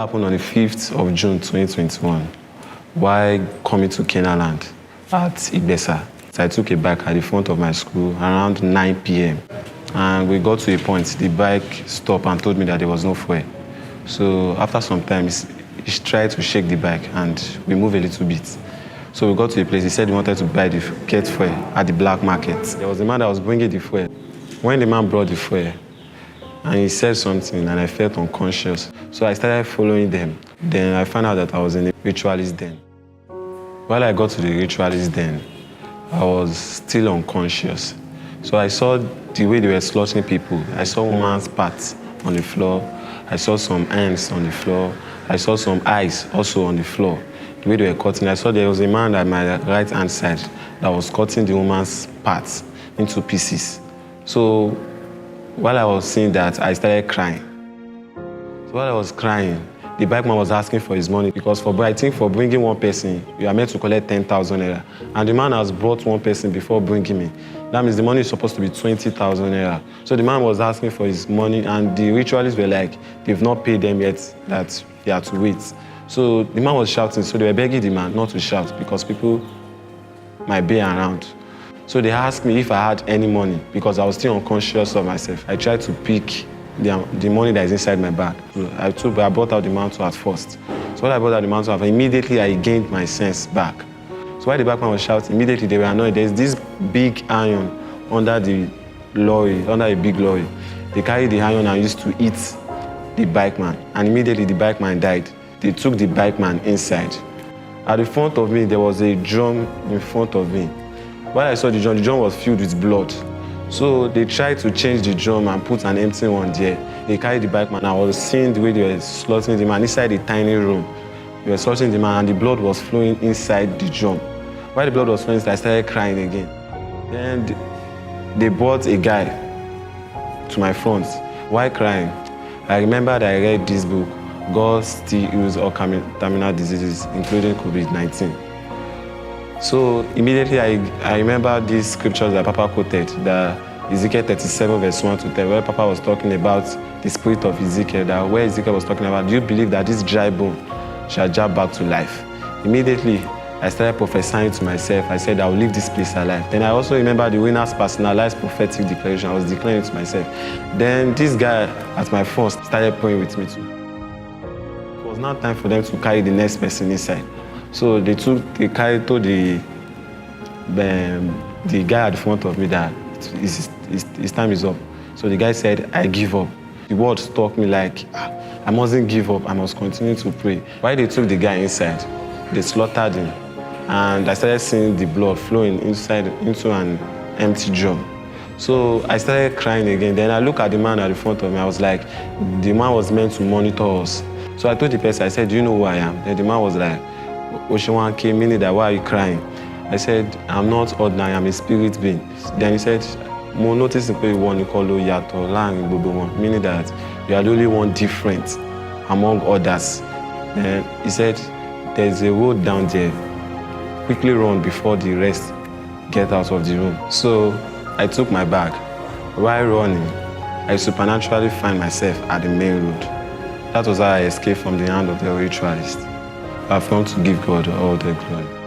happened on the 5th of June 2021 while coming to Canaan land at Ibesa. So I took a bike at the front of my school around 9 p.m. And we got to a point, the bike stopped and told me that there was no fuel. So after some time, he tried to shake the bike and we moved a little bit. So we got to a place, he said he wanted to get fuel at the black market. There was a man that was bringing the fuel. When the man brought the fuel, and he said something and I felt unconscious. So I started following them. Then I found out that I was in a ritualist den. While I got to the ritualist den, I was still unconscious. So I saw the way they were slaughtering people. I saw woman's parts on the floor. I saw some hands on the floor. I saw some eyes also on the floor. The way they were cutting, I saw there was a man at my right-hand side that was cutting the woman's parts into pieces. So while I was seeing that, I started crying. So while I was crying, the bike man was asking for his money because I think for bringing one person, you are meant to collect 10,000 naira. And the man has brought one person before bringing me. That means the money is supposed to be 20,000 naira. So the man was asking for his money and the ritualists were like, they've not paid them yet, that he had to wait. So the man was shouting, so they were begging the man not to shout because people might be around. So they asked me if I had any money because I was still unconscious of myself. I tried to pick the money that is inside my bag. I brought out the mantle at first. So when I brought out the mantle, immediately I gained my sense back. So while the backman was shouting, immediately they were annoyed. There's this big iron under the lorry, under a big lorry. They carried the iron and used to eat the bikeman. And immediately the bikeman died. They took the bikeman inside. At the front of me, there was a drum in front of me. While I saw the drum was filled with blood. So they tried to change the drum and put an empty one there. They carried the bikeman. I was seeing the way they were slaughtering the man inside a tiny room. They were slaughtering the man and the blood was flowing inside the drum. While the blood was flowing, I started crying again. Then they brought a guy to my front. While crying, I remembered I read this book, God Still Heals All Terminal Diseases, including COVID-19. So immediately I remember these scriptures that Papa quoted, that Ezekiel 37 verse 1 to 10, where Papa was talking about the spirit of Ezekiel, that where Ezekiel was talking about, do you believe that this dry bone shall jump back to life? Immediately, I started prophesying to myself. I said, I will leave this place alive. Then I also remember the winner's personalized prophetic declaration. I was declaring it to myself. Then this guy at my front started praying with me too. It was now time for them to carry the next person inside. So they told the guy at the front of me that his time is up. So the guy said, I give up. The word struck me like, I mustn't give up. I must continue to pray. While they took the guy inside, they slaughtered him. And I started seeing the blood flowing into an empty drum. So I started crying again. Then I looked at the man at the front of me. I was like, the man was meant to monitor us. So I told the person, I said, do you know who I am? Then the man was like, Oshiwanke, meaning that, why are you crying? I said, I'm not ordinary, I'm a spirit being. Then he said, Mo notice one you call Yato, meaning that you are the only one different among others. Then he said, there's a road down there. Quickly run before the rest get out of the room. So I took my bag. While running, I supernaturally find myself at the main road. That was how I escaped from the hand of the ritualist. I've come to give God all the glory.